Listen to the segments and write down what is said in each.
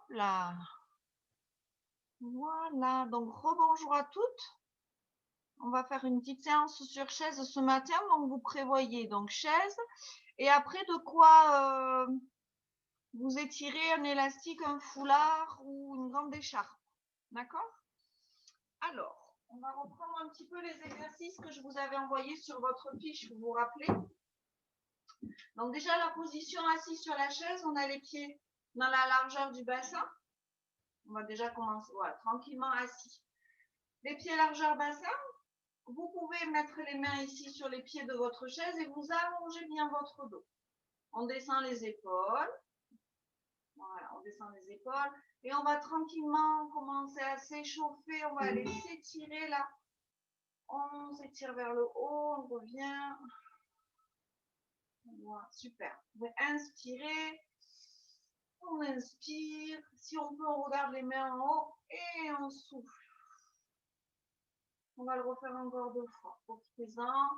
là. Voilà, donc rebonjour à toutes. On va faire une petite séance sur chaise ce matin. Donc vous prévoyez donc chaise et après de quoi vous étirez un élastique, un foulard ou une grande écharpe. D'accord? Alors, on va reprendre un petit peu les exercices que je vous avais envoyés sur votre fiche, vous vous rappelez? Donc déjà la position assise sur la chaise, on a les pieds dans la largeur du bassin. On va déjà commencer, voilà, tranquillement assis. Les pieds largeur bassin, vous pouvez mettre les mains ici sur les pieds de votre chaise et vous allongez bien votre dos. On descend les épaules. Voilà, on descend les épaules et on va tranquillement commencer à s'échauffer. On va aller s'étirer là. On s'étire vers le haut, on revient. Voilà, super. Vous pouvez inspirer. On inspire. Si on peut, on regarde les mains en haut et on souffle. On va le refaire encore 2 fois. Profitez-en.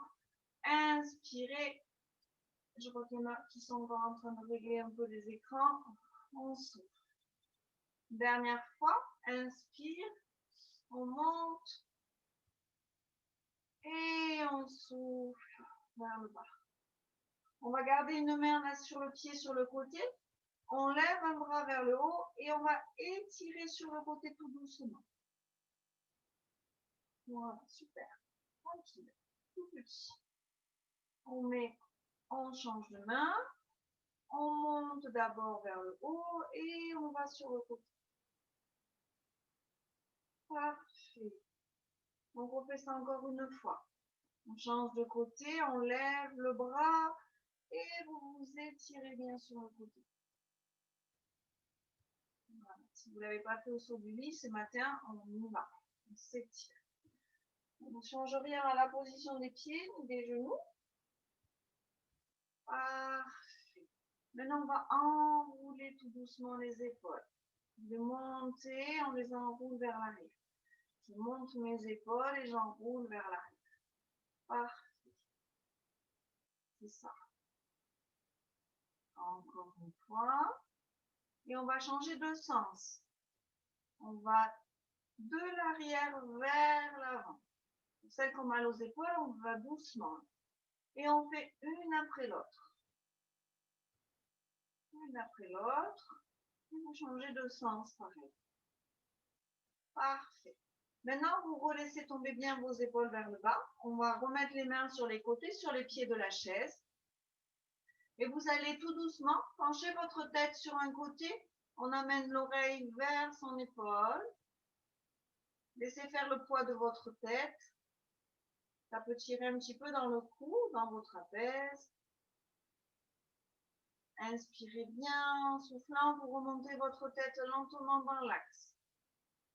Inspirez. Je vois qu'il y en a qui sont encore en train de régler un peu les écrans. On souffle. Dernière fois. Inspire. On monte. Et on souffle vers le bas. On va garder une main là sur le pied, sur le côté. On lève un bras vers le haut et on va étirer sur le côté tout doucement. Voilà, super. Tranquille. Tout petit. On change de main. On monte d'abord vers le haut et on va sur le côté. Parfait. On refait ça encore une fois. On change de côté, on lève le bras et vous vous étirez bien sur le côté. Voilà. Si vous ne l'avez pas fait au saut du lit ce matin, on y va. On s'étire. On ne change rien à la position des pieds ni des genoux. Parfait. Maintenant, on va enrouler tout doucement les épaules. Je vais monter, on les enroule vers l'arrière. Je monte mes épaules et j'enroule vers l'arrière. Parfait. C'est ça. Encore une fois. Et on va changer de sens. On va de l'arrière vers l'avant. Pour celles qui ont mal aux épaules, on va doucement. Et on fait une après l'autre. Une après l'autre. Et vous changez de sens, pareil. Parfait. Maintenant, vous relaissez tomber bien vos épaules vers le bas. On va remettre les mains sur les côtés, sur les pieds de la chaise. Et vous allez tout doucement pencher votre tête sur un côté. On amène l'oreille vers son épaule. Laissez faire le poids de votre tête. Ça peut tirer un petit peu dans le cou, dans vos trapèzes. Inspirez bien, en soufflant, vous remontez votre tête lentement dans l'axe.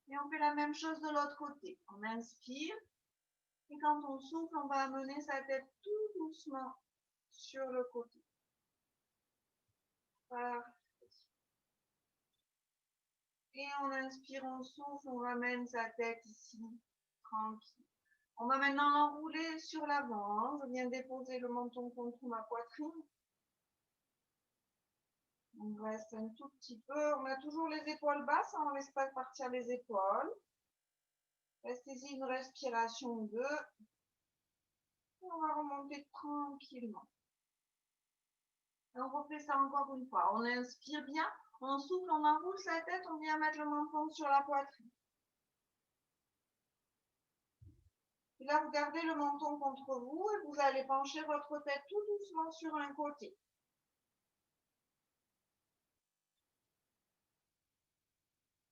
Et on fait la même chose de l'autre côté. On inspire. Et quand on souffle, on va amener sa tête tout doucement sur le côté. Parfait. Et on inspire, on souffle, on ramène sa tête ici, tranquille. On va maintenant l'enrouler sur l'avant. Je viens déposer le menton contre ma poitrine. On reste un tout petit peu. On a toujours les épaules basses, on ne laisse pas partir les épaules. Restez-y une respiration ou deux. On va remonter tranquillement. Et on refait ça encore une fois. On inspire bien, on souffle, on enroule sa tête, on vient mettre le menton sur la poitrine. Et là, vous gardez le menton contre vous et vous allez pencher votre tête tout doucement sur un côté.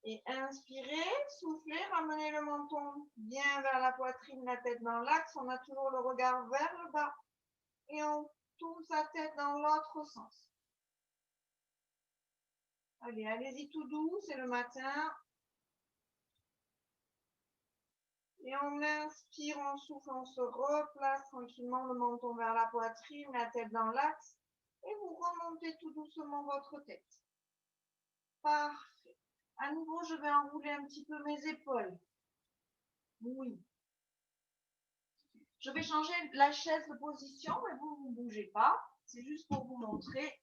Et inspirez, soufflez, ramenez le menton bien vers la poitrine, la tête dans l'axe. On a toujours le regard vers le bas. Et on tourne sa tête dans l'autre sens. Allez, allez-y tout doux, c'est le matin. Et on inspire, on souffle, on se replace tranquillement le menton vers la poitrine, la tête dans l'axe. Et vous remontez tout doucement votre tête. Parfait. À nouveau, je vais enrouler un petit peu mes épaules. Oui. Je vais changer la chaise de position, mais vous ne bougez pas. C'est juste pour vous montrer.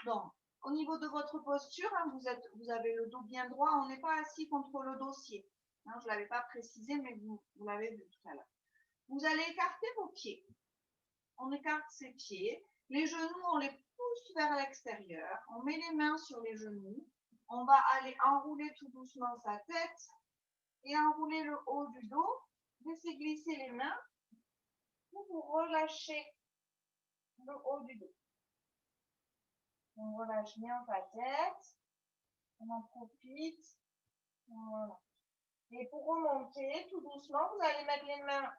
Donc, Au niveau de votre posture, hein, vous avez le dos bien droit, on n'est pas assis contre le dossier. Hein, je ne l'avais pas précisé, mais vous l'avez vu tout à l'heure. Vous allez écarter vos pieds. On écarte ses pieds. Les genoux, on les pousse vers l'extérieur. On met les mains sur les genoux. On va aller enrouler tout doucement sa tête et enrouler le haut du dos. Laissez glisser les mains pour vous relâcher le haut du dos. On relâche bien sa tête. On en profite. Voilà. Et pour remonter tout doucement, vous allez mettre les mains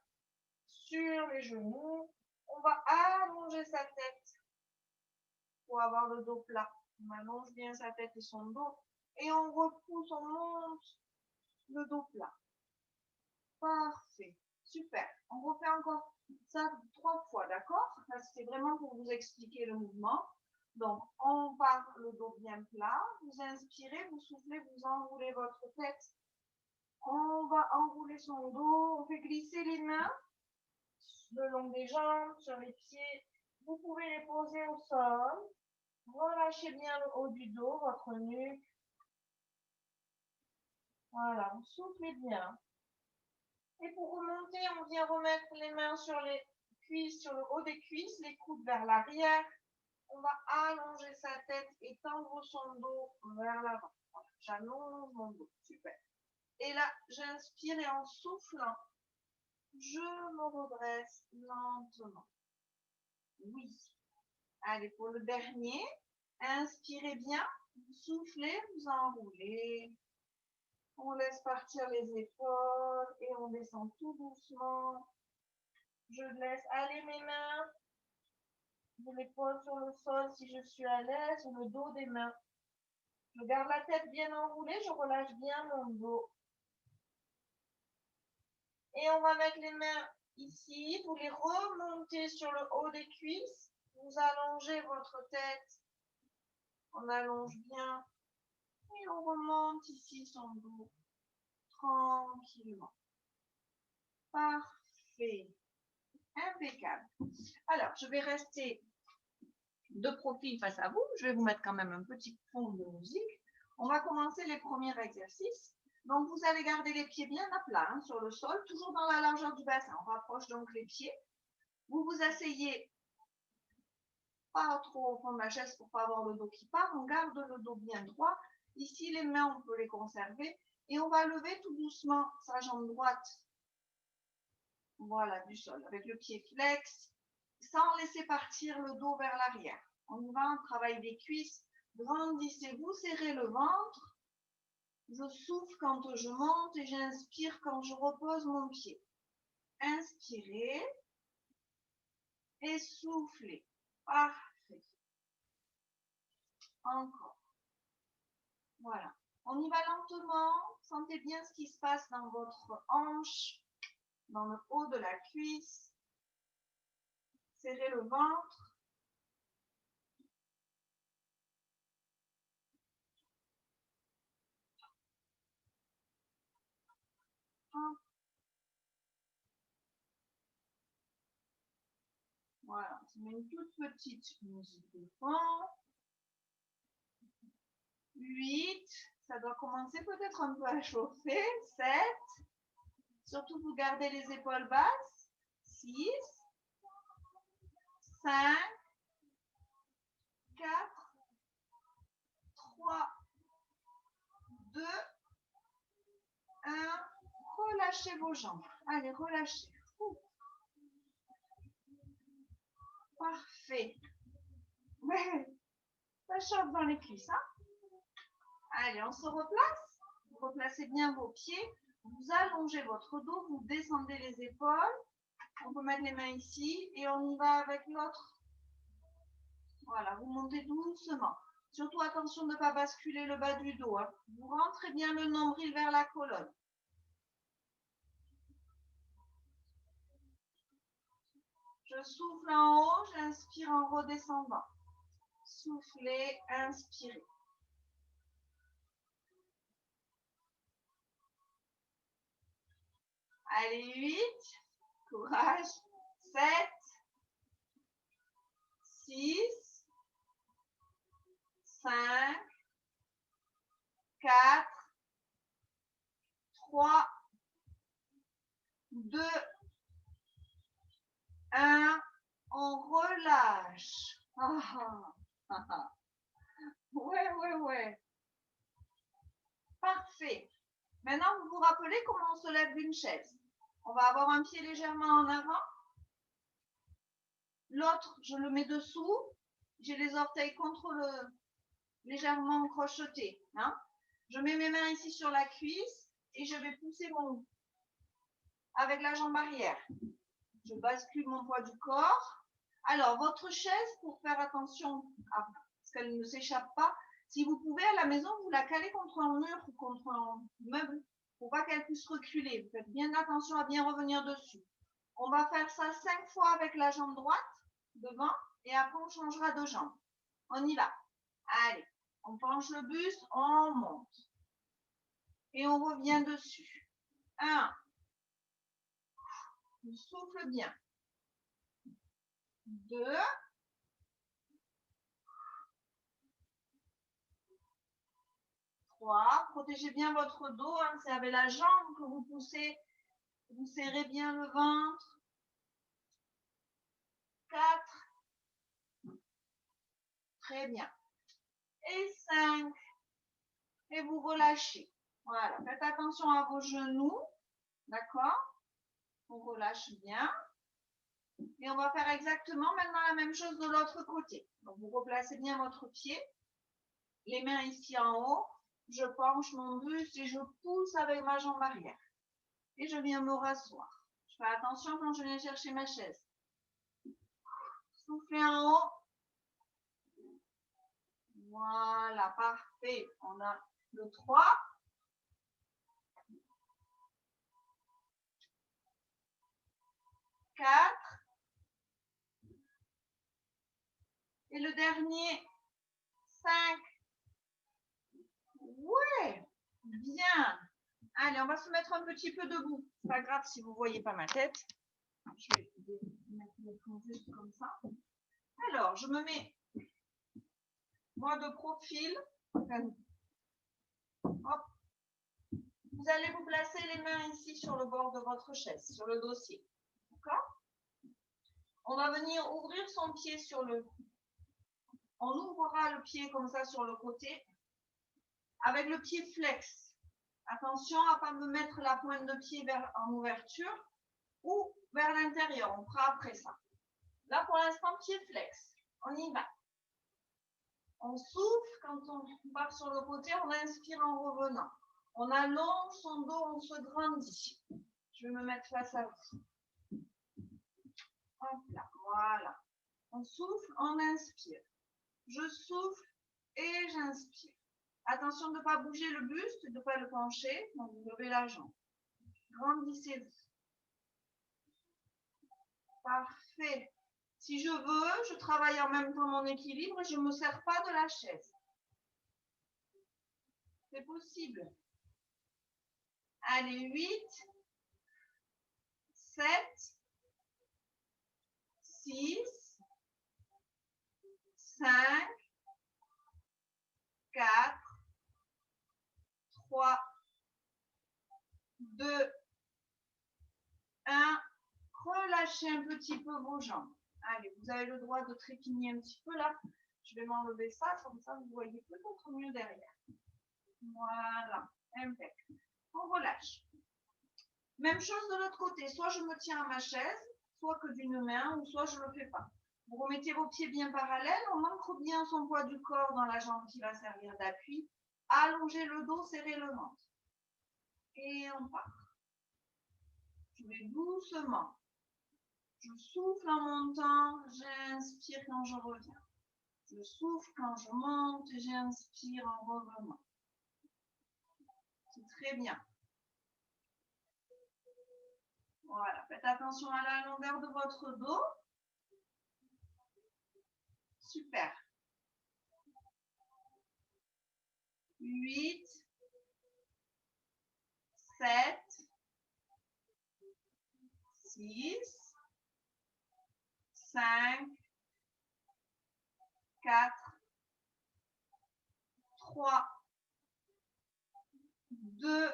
sur les genoux. On va allonger sa tête pour avoir le dos plat. On allonge bien sa tête et son dos. Et on repousse, on monte le dos plat. Parfait. Super. On refait encore ça 3 fois, d'accord? C'est vraiment pour vous expliquer le mouvement. Donc, on part le dos bien plat. Vous inspirez, vous soufflez, vous enroulez votre tête. On va enrouler son dos. On fait glisser les mains le long des jambes, sur les pieds. Vous pouvez les poser au sol. Relâchez bien le haut du dos, votre nuque. Voilà, vous soufflez bien. Et pour remonter, on vient remettre les mains sur les cuisses, sur le haut des cuisses, les coudes vers l'arrière. On va allonger sa tête et tendre son dos vers l'avant. Voilà, j'allonge mon dos. Super. Et là, j'inspire et en soufflant, je me redresse lentement. Oui. Allez, pour le dernier, inspirez bien, vous soufflez, vous enroulez. On laisse partir les épaules et on descend tout doucement. Je laisse aller mes mains. Je les pose sur le sol si je suis à l'aise, sur le dos des mains. Je garde la tête bien enroulée, je relâche bien mon dos. Et on va mettre les mains ici, vous les remontez sur le haut des cuisses. Vous allongez votre tête. On allonge bien. Et on remonte ici son dos. Tranquillement. Parfait. Impeccable. Alors, je vais rester de profil face à vous. Je vais vous mettre quand même un petit fond de musique. On va commencer les premiers exercices. Donc, vous allez garder les pieds bien à plat hein, sur le sol, toujours dans la largeur du bassin. On rapproche donc les pieds. Vous vous asseyez pas trop au fond de la chaise pour pas avoir le dos qui part. On garde le dos bien droit. Ici, les mains, on peut les conserver. Et on va lever tout doucement sa jambe droite. Voilà, du sol, avec le pied flex, sans laisser partir le dos vers l'arrière. On y va, on travaille des cuisses. Grandissez-vous, serrez le ventre. Je souffle quand je monte et j'inspire quand je repose mon pied. Inspirez et soufflez. Parfait. Encore. Voilà. On y va lentement. Sentez bien ce qui se passe dans votre hanche, dans le haut de la cuisse. Serrez le ventre. Voilà, on met une toute petite musique de fond. 8, ça doit commencer peut-être un peu à chauffer. 7, surtout vous gardez les épaules basses. 6, 5, 4, 3, 2, 1. Relâchez vos jambes. Allez, relâchez. Parfait. Ouais, ça chauffe dans les cuisses. Hein? Allez, on se replace. Vous replacez bien vos pieds. Vous allongez votre dos. Vous descendez les épaules. On peut mettre les mains ici. Et on y va avec l'autre. Voilà, vous montez doucement. Surtout attention de ne pas basculer le bas du dos. Hein. Vous rentrez bien le nombril vers la colonne. Je souffle en haut, j'inspire en redescendant. Soufflez, inspirez. Allez, 8. Courage. 7. 6. 5, 4, 3, 2, 1. On relâche. Ouais. Parfait. Maintenant, vous vous rappelez comment on se lève d'une chaise. On va avoir un pied légèrement en avant. L'autre, je le mets dessous. J'ai les orteils contre légèrement crochetés. Hein. Je mets mes mains ici sur la cuisse et je vais pousser mon avec la jambe arrière. Je bascule mon poids du corps. Alors, votre chaise, pour faire attention à ce qu'elle ne s'échappe pas, si vous pouvez à la maison, vous la calez contre un mur ou contre un meuble pour pas qu'elle puisse reculer. Vous faites bien attention à bien revenir dessus. On va faire ça 5 fois avec la jambe droite devant et après on changera de jambe. On y va. Allez, on penche le buste, on monte. Et on revient dessus. 1. On souffle bien. 2. 3. Protégez bien votre dos. Hein. C'est avec la jambe que vous poussez. Vous serrez bien le ventre. 4. Très bien. Et 5. Et vous relâchez. Voilà. Faites attention à vos genoux. D'accord? On relâche bien. Et on va faire exactement maintenant la même chose de l'autre côté. Donc, vous replacez bien votre pied. Les mains ici en haut. Je penche mon buste et je pousse avec ma jambe arrière. Et je viens me rasseoir. Je fais attention quand je viens chercher ma chaise. Soufflez en haut. Voilà, parfait. On a le 3. 4. Et le dernier, 5. Ouais, bien. Allez, on va se mettre un petit peu debout. C'est pas grave si vous ne voyez pas ma tête. Je vais mettre le fond juste comme ça. Alors, je me mets, moi, de profil. Hop. Vous allez vous placer les mains ici sur le bord de votre chaise, sur le dossier. D'accord? On va venir ouvrir son pied sur le... On ouvrira le pied comme ça sur le côté, avec le pied flex. Attention à ne pas me mettre la pointe de pied en ouverture ou vers l'intérieur. On fera après ça. Là, pour l'instant, pied flex. On y va. On souffle. Quand on part sur le côté, on inspire en revenant. On allonge son dos, on se grandit. Je vais me mettre face à vous. Hop là, voilà. On souffle, on inspire. Je souffle et j'inspire. Attention de ne pas bouger le buste, de ne pas le pencher. Donc, vous levez la jambe. Grandissez-vous. Parfait. Si je veux, je travaille en même temps mon équilibre et je ne me sers pas de la chaise. C'est possible. Allez, 8, 7, 6, 5, 4, 3, 2, 1. Relâchez un petit peu vos jambes. Allez, vous avez le droit de trépigner un petit peu là. Je vais m'enlever ça, comme ça vous voyez peut-être mieux derrière. Voilà, impeccable. On relâche. Même chose de l'autre côté. Soit je me tiens à ma chaise, soit que d'une main, ou soit je ne le fais pas. Vous remettez vos pieds bien parallèles. On ancre bien son poids du corps dans la jambe qui va servir d'appui. Allongez le dos, serrez le ventre. Et on part. Je vais doucement. Je souffle en montant, j'inspire quand je reviens. Je souffle quand je monte, j'inspire en revenant. C'est très bien. Voilà, faites attention à la longueur de votre dos. Super. 8, 7, 6, 5, 4, 3, 2,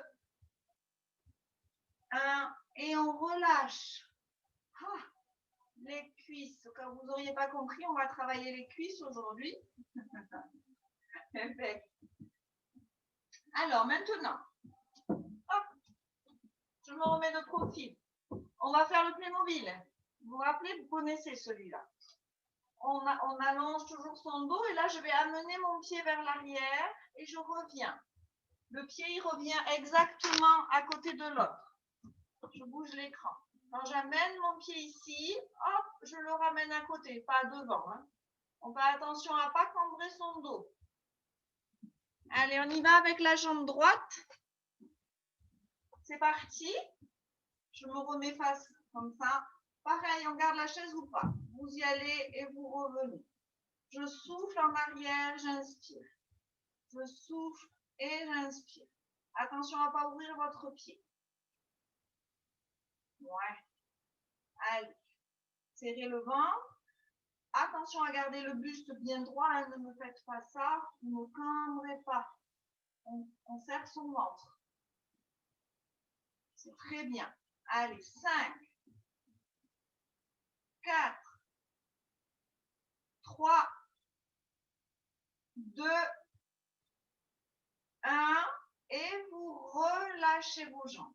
1. Et on relâche. Ah, les cuisses. Comme vous n'auriez pas compris, on va travailler les cuisses aujourd'hui. Alors, maintenant, hop, je me remets de profil. On va faire le Playmobil. Vous vous rappelez, vous connaissez celui-là. On allonge toujours son dos et là, je vais amener mon pied vers l'arrière et je reviens. Le pied, il revient exactement à côté de l'autre. Je bouge l'écran. Quand j'amène mon pied ici, hop, je le ramène à côté, pas devant. Hein. On fait attention à ne pas cambrer son dos. Allez, on y va avec la jambe droite. C'est parti. Je me remets face comme ça. Pareil, on garde la chaise ou pas. Vous y allez et vous revenez. Je souffle en arrière, j'inspire. Je souffle et j'inspire. Attention à ne pas ouvrir votre pied. Ouais. Allez. Serrez le ventre. Attention à garder le buste bien droit. Hein, ne me faites pas ça. Ne me cambrez pas. On serre son ventre. C'est très bien. Allez, 5, 4, 3, 2, 1. Et vous relâchez vos jambes.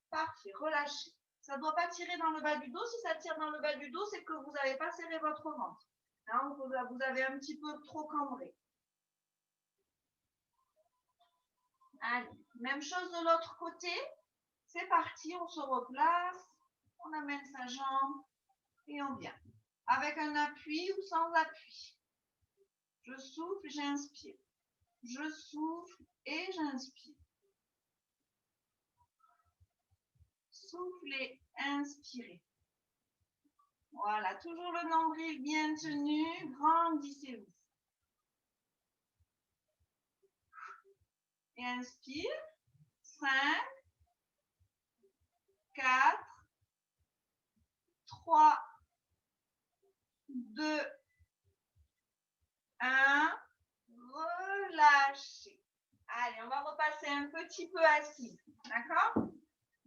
Parfait, relâchez. Ça ne doit pas tirer dans le bas du dos. Si ça tire dans le bas du dos, c'est que vous n'avez pas serré votre ventre. Hein, vous avez un petit peu trop cambré. Allez, même chose de l'autre côté. C'est parti, on se replace. On amène sa jambe et on vient. Avec un appui ou sans appui. Je souffle, j'inspire. Je souffle et j'inspire. Soufflez, inspirez. Voilà, toujours le nombril bien tenu, grandissez-vous. Et inspire, 5, 4, 3, 2, 1, relâchez. Allez, on va repasser un petit peu assis, d'accord?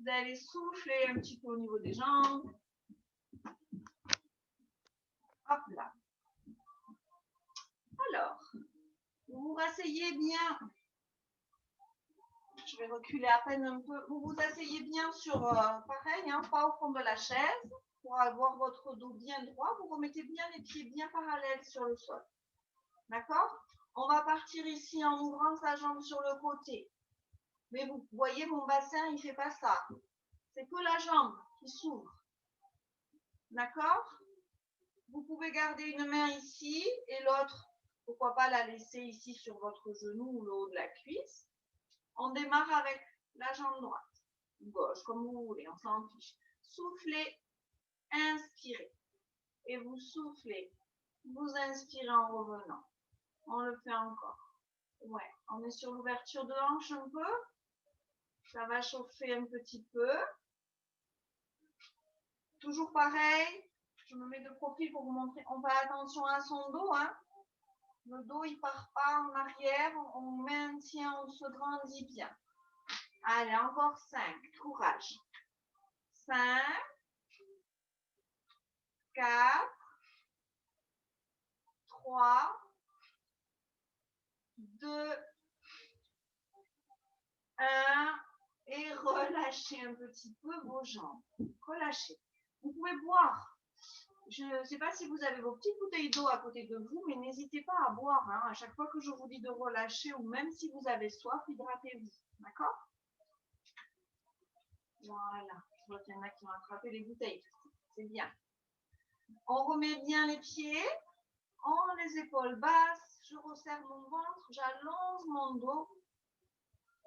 Vous allez souffler un petit peu au niveau des jambes. Hop là. Alors, vous vous rasseyez bien. Je vais reculer à peine un peu. Vous vous asseyez bien sur, pareil, hein, pas au fond de la chaise. Pour avoir votre dos bien droit, vous remettez bien les pieds bien parallèles sur le sol. D'accord? On va partir ici en ouvrant sa jambe sur le côté. Mais vous voyez, mon bassin, il ne fait pas ça. C'est que la jambe qui s'ouvre. D'accord? Vous pouvez garder une main ici et l'autre, pourquoi pas la laisser ici sur votre genou ou le haut de la cuisse. On démarre avec la jambe droite, gauche, comme vous voulez, on s'en fiche. Soufflez, inspirez. Et vous soufflez, vous inspirez en revenant. On le fait encore. Ouais, on est sur l'ouverture de hanche un peu. Ça va chauffer un petit peu. Toujours pareil, je me mets de profil pour vous montrer. On fait attention à son dos. Hein. Le dos, il ne part pas en arrière. On maintient, on se grandit bien. Allez, encore 5. Courage. 5, 4, 3, 2, 1. Et relâchez un petit peu vos jambes. Relâchez. Vous pouvez boire. Je ne sais pas si vous avez vos petites bouteilles d'eau à côté de vous, mais n'hésitez pas à boire. Hein. À chaque fois que je vous dis de relâcher, ou même si vous avez soif, hydratez-vous. D'accord? Voilà. Je vois qu'il y en a qui ont attrapé les bouteilles. C'est bien. On remet bien les pieds. On les épaules basses. Je resserre mon ventre. J'allonge mon dos.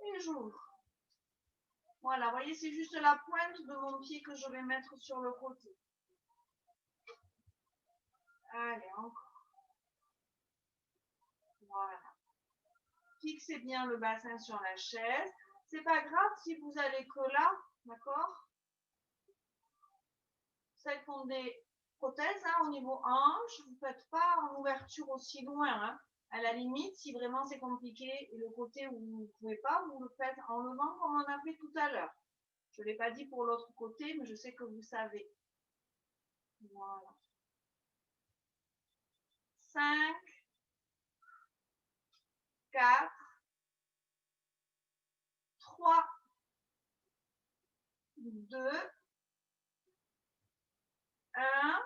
Et j'ouvre. Voilà. Vous voyez, c'est juste la pointe de mon pied que je vais mettre sur le côté. Allez, encore. Voilà. Fixez bien le bassin sur la chaise. C'est pas grave si vous allez que là, d'accord? Celles qui ont des prothèses hein, au niveau hanche, vous ne faites pas en ouverture aussi loin. Hein. À la limite, si vraiment c'est compliqué et le côté où vous ne pouvez pas, vous le faites en levant comme on a fait tout à l'heure. Je ne l'ai pas dit pour l'autre côté, mais je sais que vous savez. Voilà. 5, 4, 3, 2, 1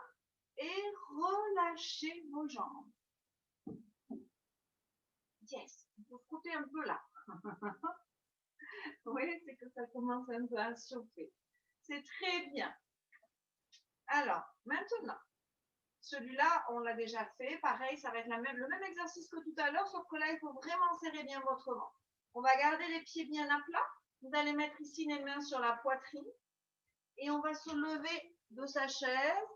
et relâchez vos jambes. Yes, il faut frotter un peu là. Oui, c'est que ça commence un peu à chauffer. C'est très bien. Alors, maintenant, celui-là, on l'a déjà fait. Pareil, ça va être le même exercice que tout à l'heure, sauf que là, il faut vraiment serrer bien votre ventre. On va garder les pieds bien à plat. Vous allez mettre ici les mains sur la poitrine. Et on va se lever de sa chaise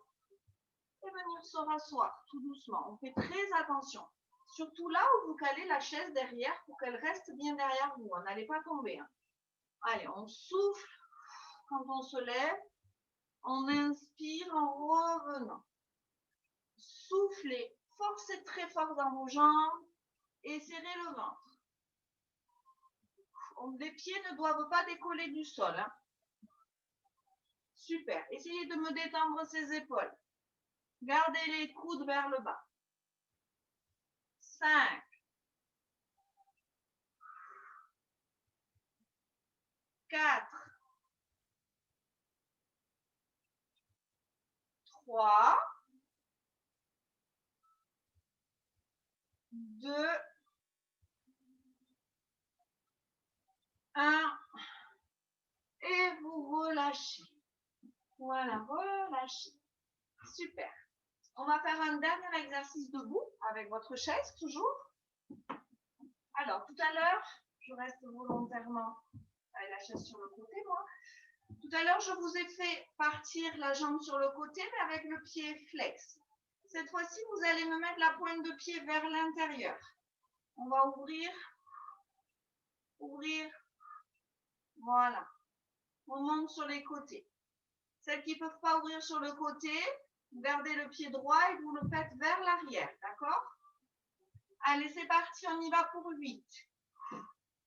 et venir se rasseoir tout doucement. On fait très attention. Surtout là où vous calez la chaise derrière pour qu'elle reste bien derrière vous. N'allez pas tomber. Hein. Allez, on souffle quand on se lève. On inspire en revenant. Soufflez, forcez très fort dans vos jambes et serrez le ventre. Les pieds ne doivent pas décoller du sol. Hein. Super. Essayez de me détendre ces épaules. Gardez les coudes vers le bas. 5, 4, 3, 2, 1 et vous relâchez. Voilà, relâchez. Super. On va faire un dernier exercice debout avec votre chaise toujours. Alors, tout à l'heure, je reste volontairement avec la chaise sur le côté, moi. Tout à l'heure, je vous ai fait partir la jambe sur le côté, mais avec le pied flex. Cette fois-ci, vous allez me mettre la pointe de pied vers l'intérieur. On va ouvrir, ouvrir. Voilà. On monte sur les côtés. Celles qui ne peuvent pas ouvrir sur le côté, vous gardez le pied droit et vous le faites vers l'arrière, d'accord? Allez, c'est parti, on y va pour 8.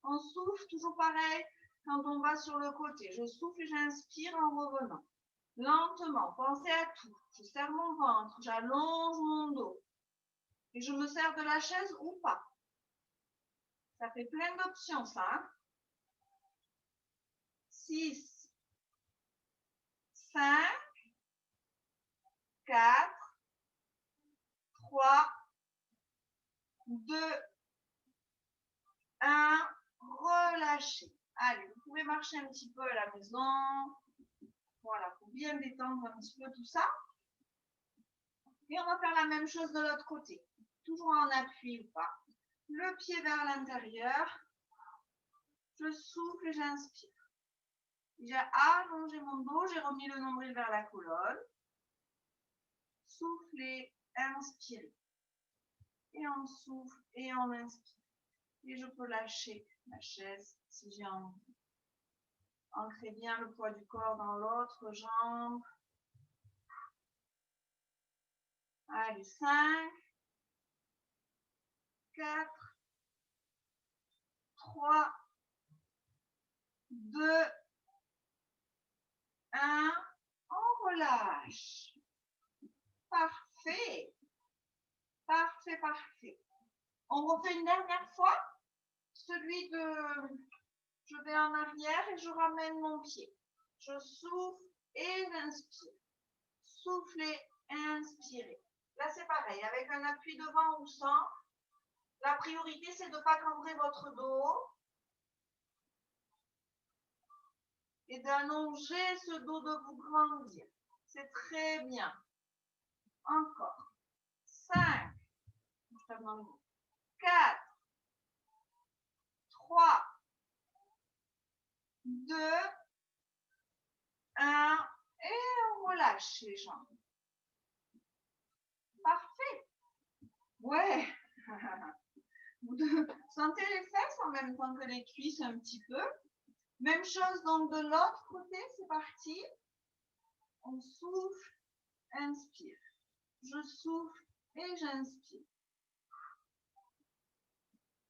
On souffle, toujours pareil, quand on va sur le côté. Je souffle et j'inspire en revenant. Lentement, pensez à tout. Je serre mon ventre, j'allonge mon dos. Et je me sers de la chaise ou pas. Ça fait plein d'options, ça. Hein? 6, 5, 4, 3, 2, 1. Relâchez. Allez, vous pouvez marcher un petit peu à la maison. Voilà, pour bien détendre un petit peu tout ça. Et on va faire la même chose de l'autre côté. Toujours en appui ou pas. Le pied vers l'intérieur. Je souffle et j'inspire. J'ai allongé mon dos, j'ai remis le nombril vers la colonne. Soufflez, inspirez. Et on souffle et on inspire. Et je peux lâcher la chaise si j'ai envie. Ancrez bien le poids du corps dans l'autre jambe. Allez, 5, 4, 3, 2, 1. On relâche. Parfait. Parfait, parfait. On refait une dernière fois. Celui de... Je vais en arrière et je ramène mon pied. Je souffle et j'inspire. Soufflez, inspirez. Là, c'est pareil. Avec un appui devant ou sans. La priorité, c'est de ne pas cambrer votre dos. Et d'allonger ce dos, de vous grandir. C'est très bien. Encore. 5, 4, 3, 2, 1. Et on relâche les jambes. Parfait. Ouais. Vous sentez les fesses en même temps que les cuisses un petit peu. Même chose donc de l'autre côté, c'est parti. On souffle, inspire. Je souffle et j'inspire.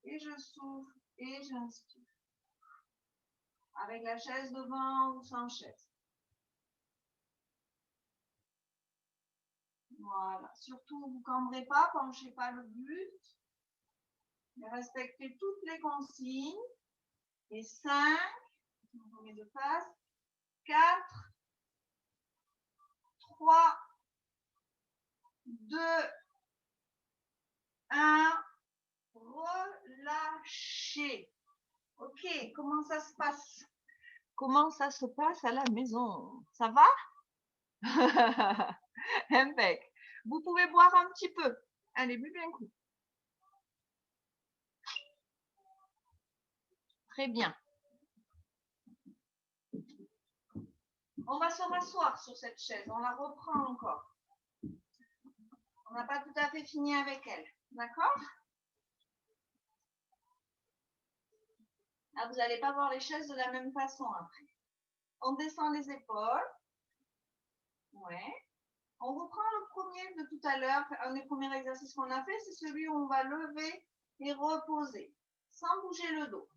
et je souffle et j'inspire. Avec la chaise devant ou sans chaise. Voilà. Surtout, vous ne cambrez pas, penchez pas le but. Respectez toutes les consignes. Et 5, on met de face, 4, 3, 2, 1, relâchez. Ok, comment ça se passe? Comment ça se passe à la maison? Ça va? Impec. Vous pouvez boire un petit peu. Allez, buvez un coup. Très bien. On va se rasseoir sur cette chaise. On la reprend encore. On n'a pas tout à fait fini avec elle. D'accord? Ah, vous n'allez pas voir les chaises de la même façon après. On descend les épaules. Ouais. On reprend le premier de tout à l'heure. Un des premiers exercices qu'on a fait, c'est celui où on va lever et reposer sans bouger le dos.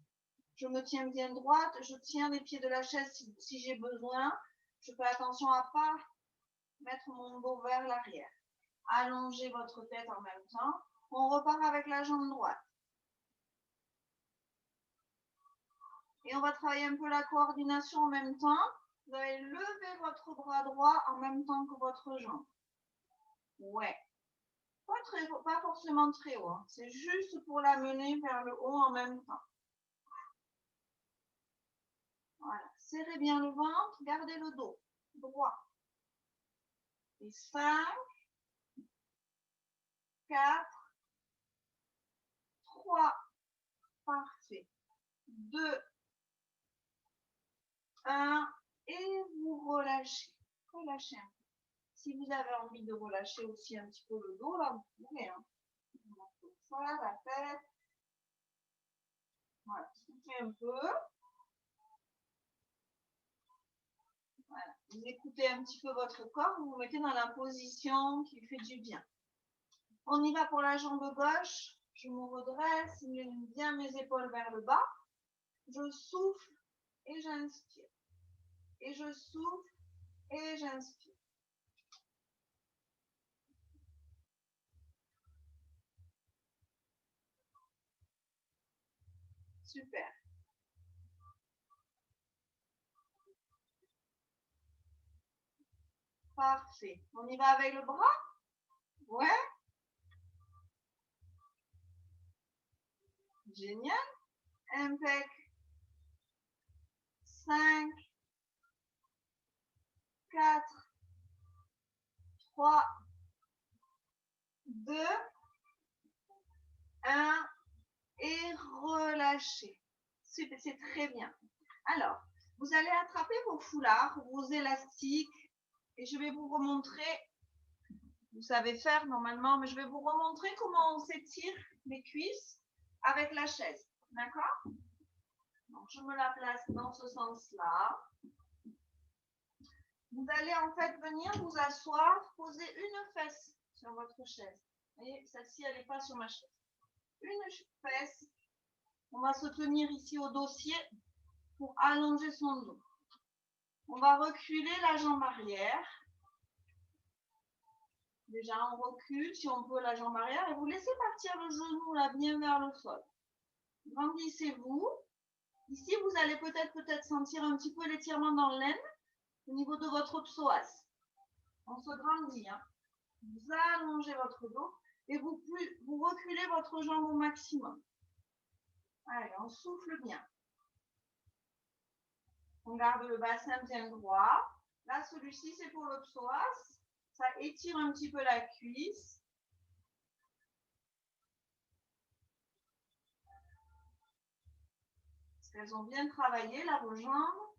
Je me tiens bien droite. Je tiens les pieds de la chaise si j'ai besoin. Je fais attention à ne pas mettre mon dos vers l'arrière. Allongez votre tête en même temps. On repart avec la jambe droite. Et on va travailler un peu la coordination en même temps. Vous allez lever votre bras droit en même temps que votre jambe. Ouais. Pas forcément très haut. Hein. C'est juste pour l'amener vers le haut en même temps. Voilà. Serrez bien le ventre. Gardez le dos droit. Et 5, 4, 3, parfait. 2, 1, et vous relâchez. Relâchez un peu. Si vous avez envie de relâcher aussi un petit peu le dos, là, vous pouvez. Hein. Ça, la tête. Voilà, soufflez un peu. Voilà. Vous écoutez un petit peu votre corps, vous vous mettez dans la position qui fait du bien. On y va pour la jambe gauche. Je me redresse, je mets bien mes épaules vers le bas. Je souffle et j'inspire. Et je souffle et j'inspire. Super. Parfait. On y va avec le bras? Ouais. Génial. Impec. 5, 4, 3, 2, 1 et relâchez. Super, c'est très bien. Alors, vous allez attraper vos foulards, vos élastiques et je vais vous remontrer. Vous savez faire normalement, mais je vais vous remontrer comment on s'étire les cuisses avec la chaise. D'accord? Donc, je me la place dans ce sens-là. Vous allez en fait venir vous asseoir, poser une fesse sur votre chaise. Vous voyez, celle-ci, elle n'est pas sur ma chaise. Une fesse. On va se tenir ici au dossier pour allonger son dos. On va reculer la jambe arrière. Déjà, on recule, si on peut, la jambe arrière. Et vous laissez partir le genou là, bien vers le sol. Grandissez-vous. Ici, vous allez peut-être sentir un petit peu l'étirement dans l'aine au niveau de votre psoas. On se grandit. Hein. Vous allongez votre dos et vous reculez votre jambe au maximum. Allez, on souffle bien. On garde le bassin bien droit. Là, celui-ci, c'est pour le psoas. Ça étire un petit peu la cuisse. Parce qu'elles ont bien travaillé, là, vos jambes.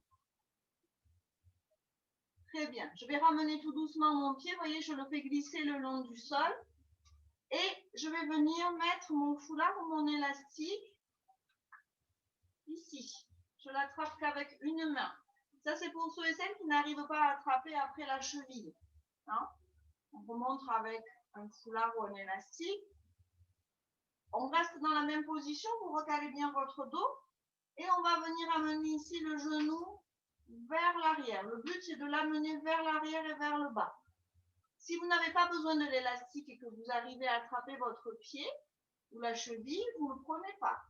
Très bien. Je vais ramener tout doucement mon pied. Vous voyez, je le fais glisser le long du sol. Et je vais venir mettre mon foulard ou mon élastique ici. Je l'attrape qu'avec une main. Ça, c'est pour ceux et celles qui n'arrivent pas à attraper après la cheville. Hein? On remonte avec un foulard ou un élastique. On reste dans la même position, vous recalez bien votre dos et on va venir amener ici le genou vers l'arrière. Le but, c'est de l'amener vers l'arrière et vers le bas. Si vous n'avez pas besoin de l'élastique et que vous arrivez à attraper votre pied ou la cheville, vous ne le prenez pas.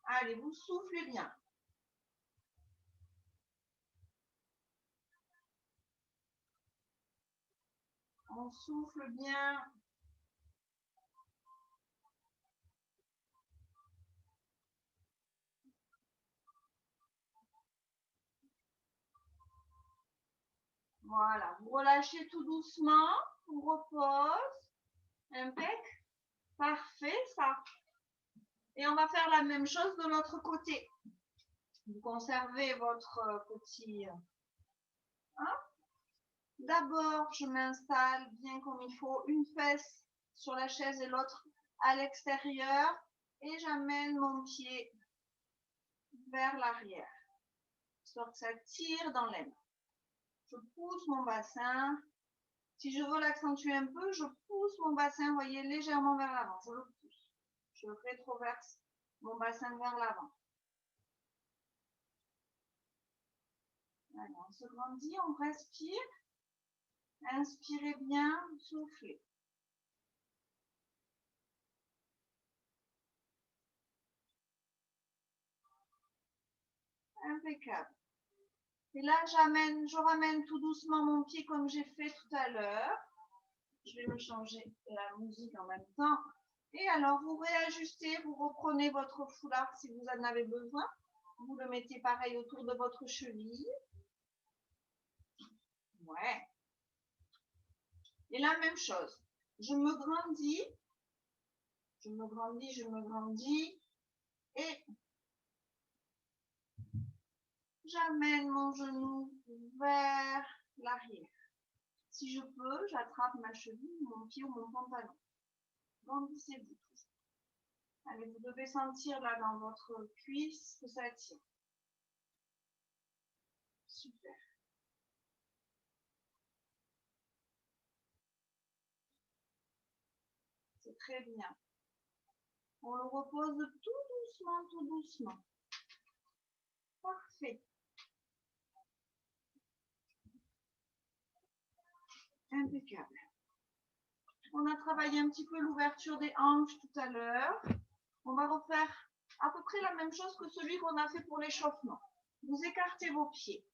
Allez, vous soufflez bien. On souffle bien. Voilà, vous relâchez tout doucement, on repose. Impec. Parfait, ça. Et on va faire la même chose de l'autre côté. Vous conservez votre petit... Hein? D'abord, je m'installe bien comme il faut, une fesse sur la chaise et l'autre à l'extérieur. Et j'amène mon pied vers l'arrière, histoire que ça tire dans les mains. Je pousse mon bassin. Si je veux l'accentuer un peu, je pousse mon bassin, vous voyez, légèrement vers l'avant. Je le pousse. Je rétroverse mon bassin vers l'avant. Allez, on se grandit, on respire. Inspirez bien, soufflez. Impeccable. Et là, je ramène tout doucement mon pied comme j'ai fait tout à l'heure. Je vais me changer la musique en même temps. Et alors, vous réajustez, vous reprenez votre foulard si vous en avez besoin. Vous le mettez pareil autour de votre cheville. Ouais. Et la même chose. Je me grandis. Je me grandis, je me grandis. Et j'amène mon genou vers l'arrière. Si je peux, j'attrape ma cheville, mon pied ou mon pantalon. Grandissez-vous. Allez, vous devez sentir là dans votre cuisse que ça tire. Super. C'est très bien. On le repose tout doucement, tout doucement. Parfait. Impeccable. On a travaillé un petit peu l'ouverture des hanches tout à l'heure. On va refaire à peu près la même chose que celui qu'on a fait pour l'échauffement. Vous écartez vos pieds.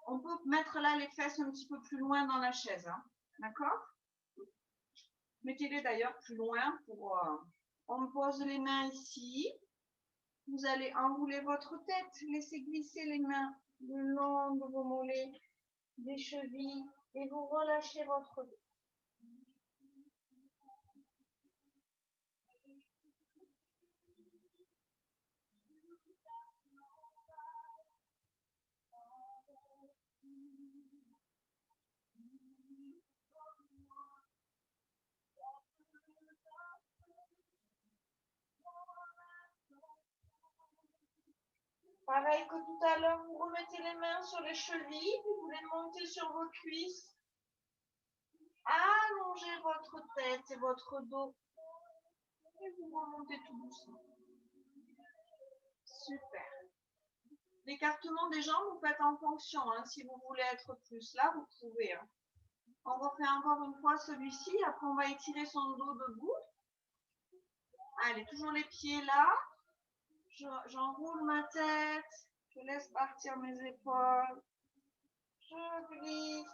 On peut mettre là les fesses un petit peu plus loin dans la chaise. Hein. D'accord? Mettez-les d'ailleurs plus loin pour... on pose les mains ici. Vous allez enrouler votre tête. Laissez glisser les mains le long de vos mollets, des chevilles et vous relâchez votre dos. Pareil que tout à l'heure, vous remettez les mains sur les chevilles, vous les montez sur vos cuisses. Allongez votre tête et votre dos. Et vous remontez tout doucement. Super. L'écartement des jambes, vous faites en fonction. Hein. Si vous voulez être plus là, vous pouvez. Hein. On refait encore une fois celui-ci. Après, on va étirer son dos debout. Allez, toujours les pieds là. J'enroule ma tête. Je laisse partir mes épaules. Je glisse.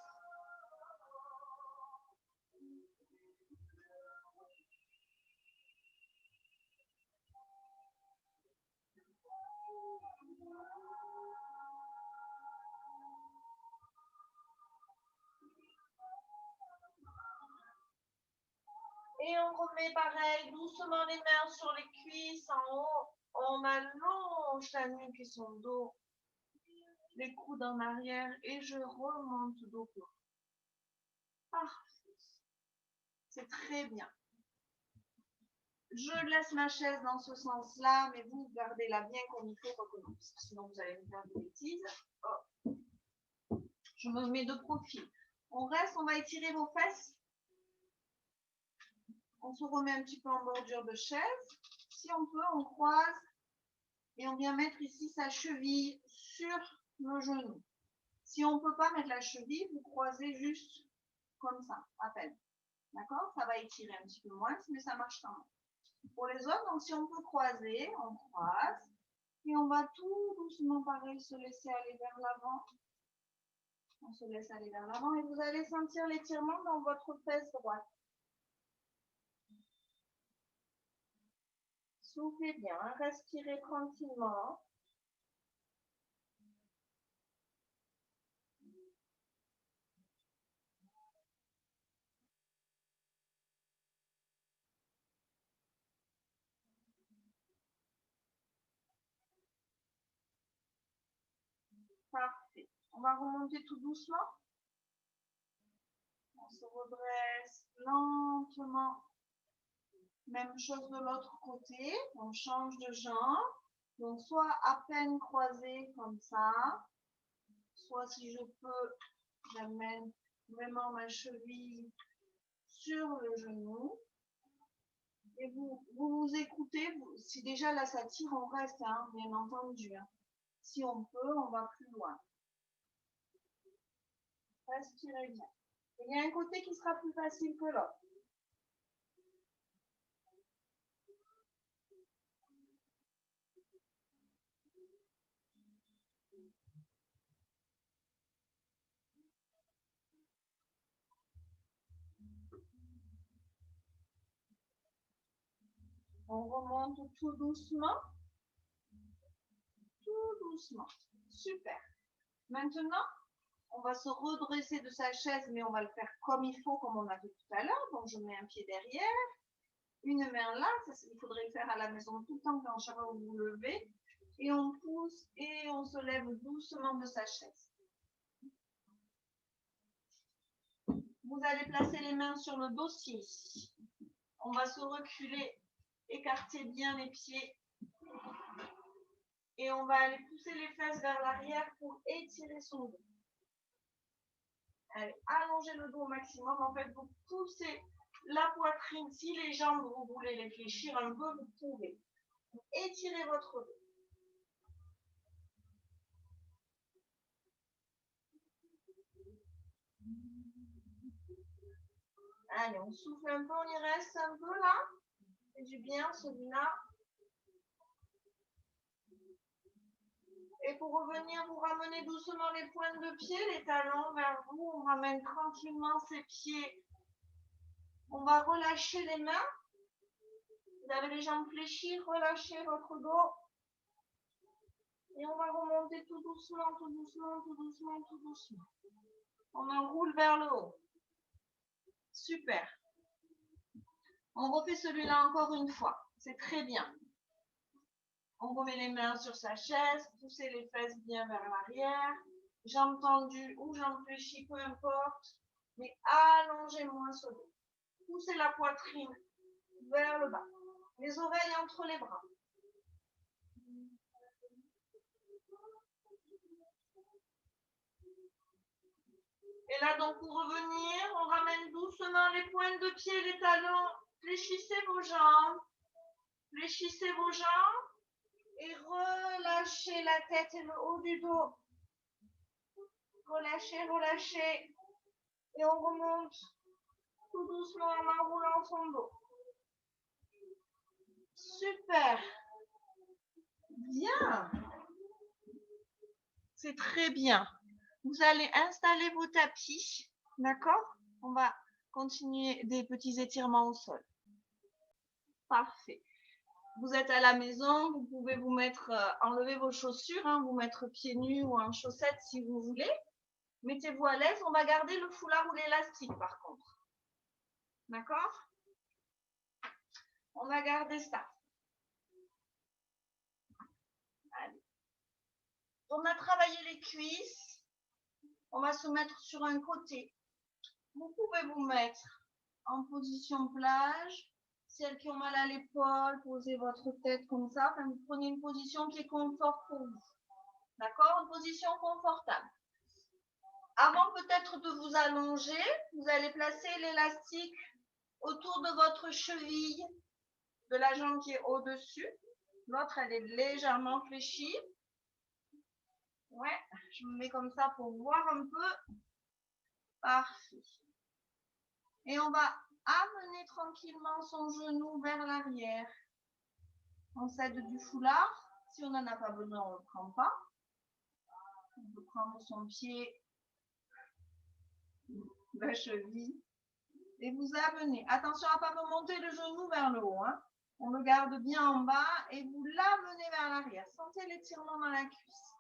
Et on remet pareil, doucement les mains sur les cuisses en haut. On allonge la nuque et son dos. Les coudes en arrière et je remonte dos plat. Parfait. C'est très bien. Je laisse ma chaise dans ce sens-là, mais vous gardez-la bien comme il faut, sinon vous allez me faire des bêtises. Oh. Je me mets de profil. On reste, on va étirer vos fesses. On se remet un petit peu en bordure de chaise. Si on peut, on croise et on vient mettre ici sa cheville sur le genou. Si on ne peut pas mettre la cheville, vous croisez juste comme ça, à peine. D'accord? Ça va étirer un petit peu moins, mais ça marche quand même. Pour les autres, donc si on peut croiser, on croise. Et on va tout doucement, pareil, se laisser aller vers l'avant. On se laisse aller vers l'avant et vous allez sentir l'étirement dans votre fesse droite. Soufflez bien, respirez tranquillement. Parfait. On va remonter tout doucement. On se redresse lentement. Même chose de l'autre côté. On change de jambe. Donc, soit à peine croisé comme ça, soit si je peux, j'amène vraiment ma cheville sur le genou. Et vous écoutez. Si déjà là ça tire, on reste, hein, bien entendu. Hein. Si on peut, on va plus loin. Respirez bien. Il y a un côté qui sera plus facile que l'autre. On remonte tout doucement. Tout doucement. Super. Maintenant, on va se redresser de sa chaise, mais on va le faire comme il faut, comme on a fait tout à l'heure. Donc, je mets un pied derrière, une main là. Ça, il faudrait le faire à la maison tout le temps quand chaque fois vous vous levez. Et on pousse et on se lève doucement de sa chaise. Vous allez placer les mains sur le dossier ici. On va se reculer, écarter bien les pieds. Et on va aller pousser les fesses vers l'arrière pour étirer son dos. Allez, allongez le dos au maximum. En fait, vous poussez la poitrine. Si les jambes, vous voulez les fléchir un peu, vous pouvez. Étirez votre dos. Allez, on souffle un peu, on y reste un peu là. C'est du bien celui-là. Et pour revenir, vous ramenez doucement les pointes de pied, les talons vers vous. On ramène tranquillement ses pieds. On va relâcher les mains. Vous avez les jambes fléchies, relâchez votre dos. Et on va remonter tout doucement, tout doucement, tout doucement, tout doucement. On enroule vers le haut. Super. On refait celui-là encore une fois. C'est très bien. On remet les mains sur sa chaise, poussez les fesses bien vers l'arrière. Jambes tendues ou jambes fléchies, peu importe. Mais allongez moins ce dos. Poussez la poitrine vers le bas. Les oreilles entre les bras. Et là, donc, pour revenir, on ramène doucement les pointes de pied, les talons. Fléchissez vos jambes. Fléchissez vos jambes. Et relâchez la tête et le haut du dos. Relâchez, relâchez. Et on remonte tout doucement en enroulant son dos. Super. Bien. C'est très bien. Vous allez installer vos tapis. D'accord? On va continuer des petits étirements au sol. Parfait. Vous êtes à la maison, vous pouvez vous mettre, enlever vos chaussures, hein, vous mettre pieds nus ou en chaussettes si vous voulez. Mettez-vous à l'aise. On va garder le foulard ou l'élastique par contre. D'accord? On va garder ça. Allez. On a travaillé les cuisses. On va se mettre sur un côté. Vous pouvez vous mettre en position plage. Celles qui ont mal à l'épaule, posez votre tête comme ça. Enfin, vous prenez une position qui est confort pour vous. D'accord? Une position confortable. Avant peut-être de vous allonger, vous allez placer l'élastique autour de votre cheville, de la jambe qui est au-dessus. L'autre, elle est légèrement fléchie. Ouais, je me mets comme ça pour voir un peu. Parfait. Et on va amener tranquillement son genou vers l'arrière. On s'aide du foulard. Si on n'en a pas besoin, on ne le prend pas. On peut prendre son pied, la cheville. Et vous amenez. Attention à ne pas remonter le genou vers le haut. Hein. On le garde bien en bas et vous l'amenez vers l'arrière. Sentez l'étirement dans la cuisse.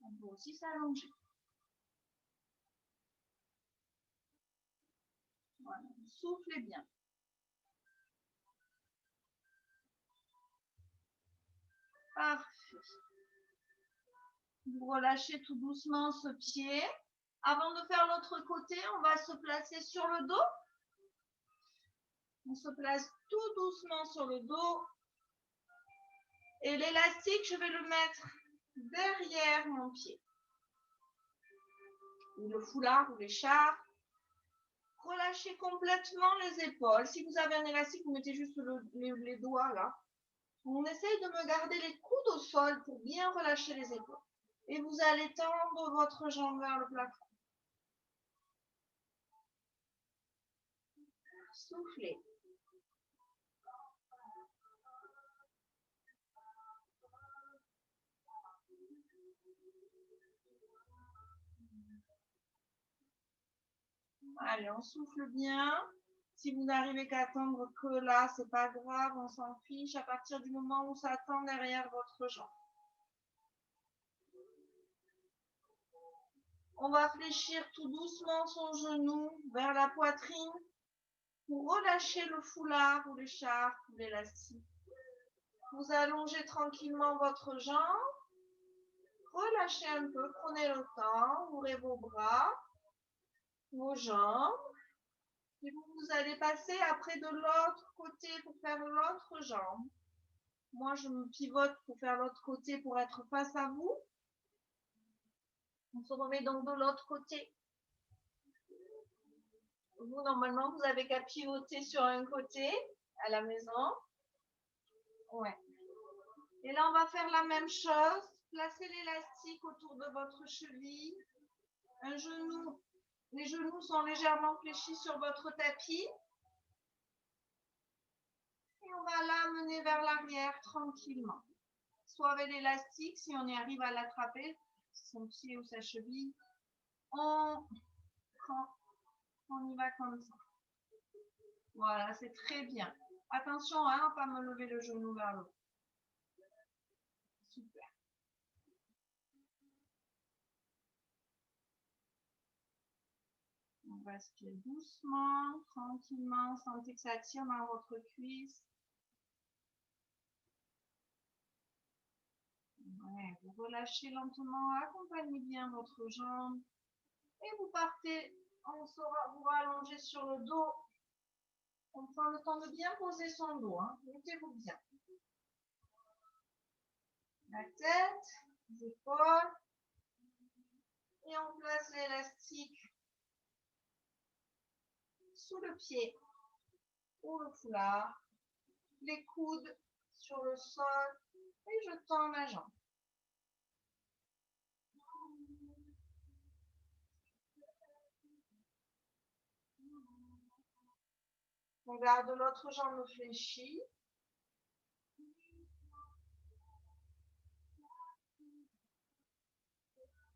On peut aussi s'allonger. Voilà. Soufflez bien. Parfait. Vous relâchez tout doucement ce pied. Avant de faire l'autre côté, on va se placer sur le dos. On se place tout doucement sur le dos. Et l'élastique, je vais le mettre derrière mon pied. Ou le foulard ou l'écharpe. Relâchez complètement les épaules. Si vous avez un élastique, vous mettez juste les doigts là. On essaye de me garder les coudes au sol pour bien relâcher les épaules. Et vous allez tendre votre jambe vers le plafond. Soufflez. Allez, on souffle bien. Si vous n'arrivez qu'à attendre que là, c'est pas grave, on s'en fiche à partir du moment où ça tend derrière votre jambe. On va fléchir tout doucement son genou vers la poitrine pour relâcher le foulard ou l'écharpe ou l'élastique. Vous allongez tranquillement votre jambe. Relâchez un peu, prenez le temps, ouvrez vos bras, vos jambes. Et vous allez passer après de l'autre côté pour faire l'autre jambe. Moi, je me pivote pour faire l'autre côté pour être face à vous. On se remet donc de l'autre côté. Vous, normalement, vous avez qu'à pivoter sur un côté à la maison. Ouais. Et là, on va faire la même chose. Placez l'élastique autour de votre cheville. Un genou. Les genoux sont légèrement fléchis sur votre tapis. Et on va l'amener vers l'arrière tranquillement. Soit avec l'élastique, si on y arrive à l'attraper, son pied ou sa cheville, on y va comme ça. Voilà, c'est très bien. Attention à ne pas me lever le genou vers le haut. Super. On va respirer doucement, tranquillement. Sentez que ça tire dans votre cuisse. Ouais, vous relâchez lentement, accompagnez bien votre jambe. Et vous partez, on saura vous rallonger sur le dos. On prend le temps de bien poser son dos. Hein. Mettez-vous bien. La tête, les épaules. Et on place l'élastique sous le pied ou le foulard. Les coudes sur le sol. Et je tends la jambe. On garde l'autre jambe fléchie.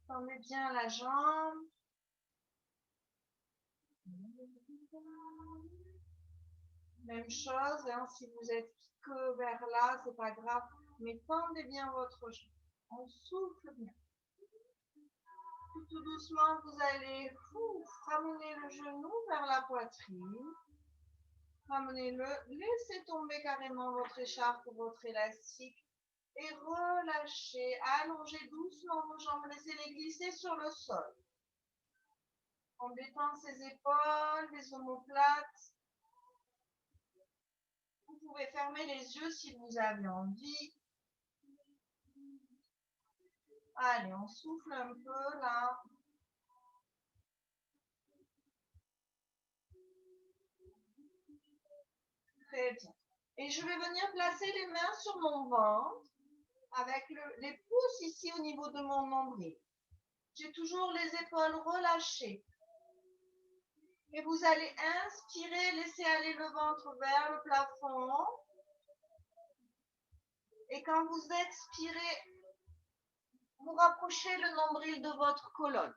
Tendez bien la jambe. Même chose, hein, si vous êtes que vers là, c'est pas grave, mais tendez bien votre jambe. On souffle bien. Tout doucement, vous allez ramener le genou vers la poitrine. Ramenez-le, laissez tomber carrément votre écharpe ou votre élastique et relâchez, allongez doucement vos jambes, laissez-les glisser sur le sol. On détend ses épaules, les omoplates. Vous pouvez fermer les yeux si vous avez envie. Allez, on souffle un peu là. Très bien. Et je vais venir placer les mains sur mon ventre avec les pouces ici au niveau de mon nombril. J'ai toujours les épaules relâchées. Et vous allez inspirer, laisser aller le ventre vers le plafond. Et quand vous expirez, vous rapprochez le nombril de votre colonne.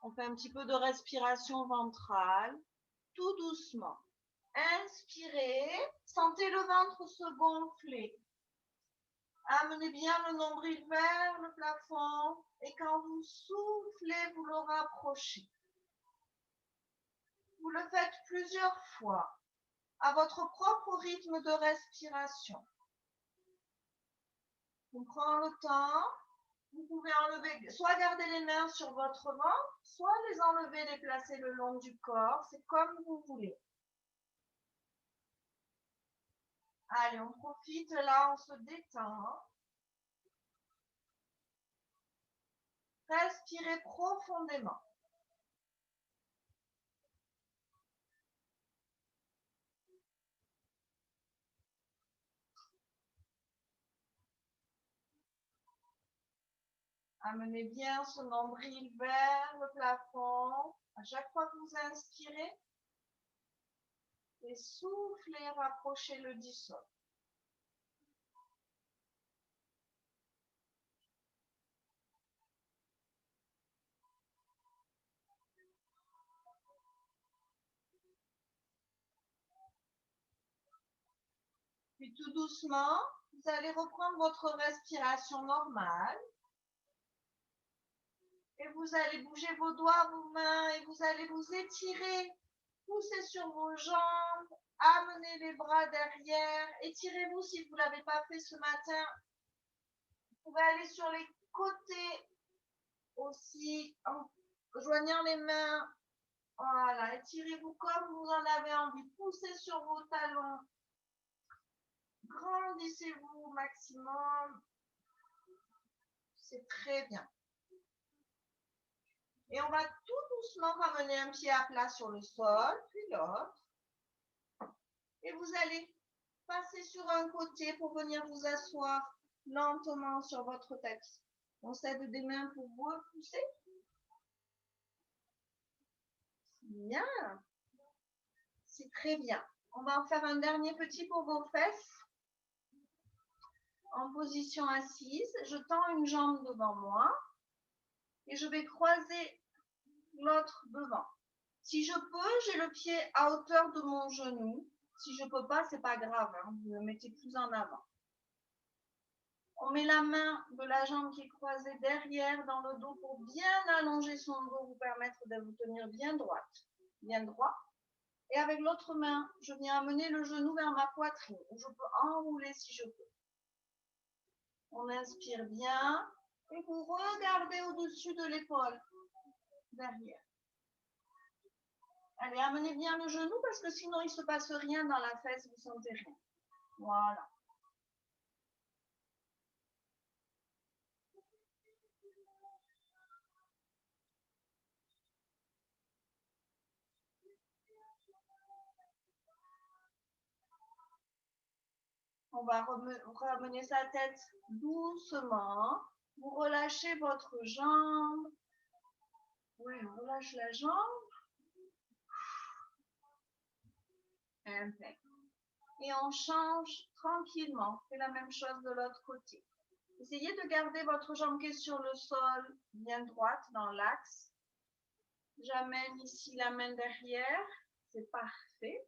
On fait un petit peu de respiration ventrale, tout doucement. Inspirez, sentez le ventre se gonfler. Amenez bien le nombril vers le plafond et quand vous soufflez, vous le rapprochez. Vous le faites plusieurs fois à votre propre rythme de respiration. On prend le temps. Vous pouvez enlever, soit garder les mains sur votre ventre, soit les enlever, les placer le long du corps. C'est comme vous voulez. Allez, on profite là, on se détend. Respirez profondément. Amenez bien ce nombril vers le plafond. À chaque fois que vous inspirez, et soufflez, rapprochez-le du sol. Puis tout doucement, vous allez reprendre votre respiration normale. Et vous allez bouger vos doigts, vos mains, et vous allez vous étirer. Poussez sur vos jambes, amenez les bras derrière. Étirez-vous si vous ne l'avez pas fait ce matin. Vous pouvez aller sur les côtés aussi, en joignant les mains. Voilà, étirez-vous comme vous en avez envie. Poussez sur vos talons. Grandissez-vous au maximum. C'est très bien. Et on va tout doucement ramener un pied à plat sur le sol, puis l'autre. Et vous allez passer sur un côté pour venir vous asseoir lentement sur votre tapis. On s'aide des mains pour vous repousser. Bien. C'est très bien. On va en faire un dernier petit pour vos fesses. En position assise, je tends une jambe devant moi et je vais croiser l'autre devant. Si je peux, j'ai le pied à hauteur de mon genou. Si je ne peux pas, c'est pas grave, hein, vous le mettez plus en avant. On met la main de la jambe qui est croisée derrière dans le dos pour bien allonger son dos, vous permettre de vous tenir bien droite, bien droit. Et avec l'autre main, je viens amener le genou vers ma poitrine. Je peux enrouler si je peux. On inspire bien et vous regardez au-dessus de l'épaule, derrière. Allez, amenez bien le genou parce que sinon il ne se passe rien dans la fesse, vous ne sentez rien. Voilà. On va ramener sa tête doucement. Vous relâchez votre jambe. Oui, on relâche la jambe. Impeccable. Et on change tranquillement. On fait la même chose de l'autre côté. Essayez de garder votre jambe qui est sur le sol bien droite dans l'axe. J'amène ici la main derrière. C'est parfait.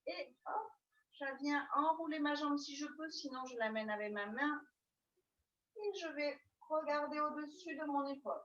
Et hop, je viens enrouler ma jambe si je peux, sinon je l'amène avec ma main. Et je vais regarder au-dessus de mon épaule.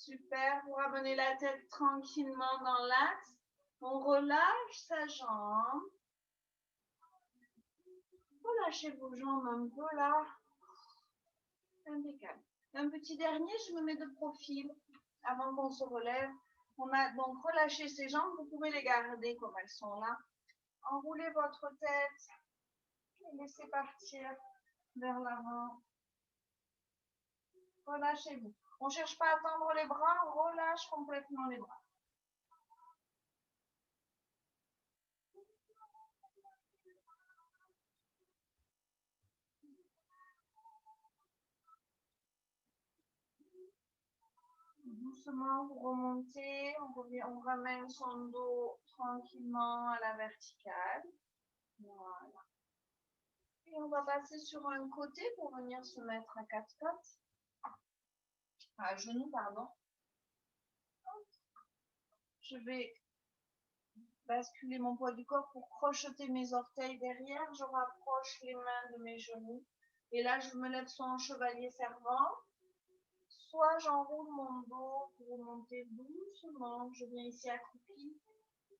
Super, vous ramenez la tête tranquillement dans l'axe. On relâche sa jambe. Relâchez vos jambes un peu là. Impeccable. Un petit dernier, je me mets de profil avant qu'on se relève. On a donc relâché ses jambes, vous pouvez les garder comme elles sont là. Enroulez votre tête et laissez partir vers l'avant. Relâchez-vous. On ne cherche pas à tendre les bras, on relâche complètement les bras. Doucement, vous remontez, on ramène son dos tranquillement à la verticale. Voilà. Et on va passer sur un côté pour venir se mettre à quatre pattes. À genoux, pardon. Je vais basculer mon poids du corps pour crocheter mes orteils derrière. Je rapproche les mains de mes genoux. Et là, je me lève soit en chevalier servant, soit j'enroule mon dos pour remonter doucement. Je viens ici accroupie.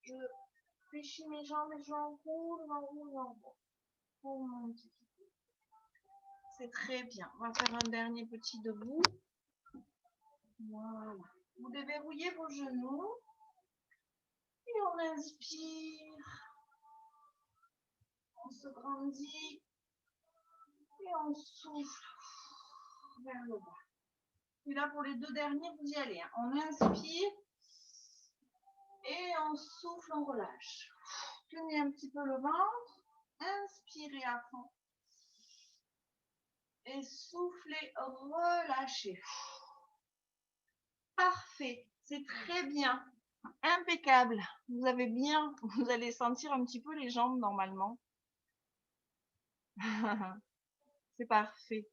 Je fléchis mes jambes et j'enroule, pour monter. C'est très bien. On va faire un dernier petit debout. Voilà. Vous déverrouillez vos genoux. Et on inspire. On se grandit. Et on souffle vers le bas. Et là, pour les deux derniers, vous y allez. On inspire. Et on souffle, on relâche. Tenez un petit peu le ventre. Inspirez à fond. Et soufflez, relâchez. Parfait. C'est très bien. Impeccable. Vous avez bien, vous allez sentir un petit peu les jambes normalement. C'est parfait.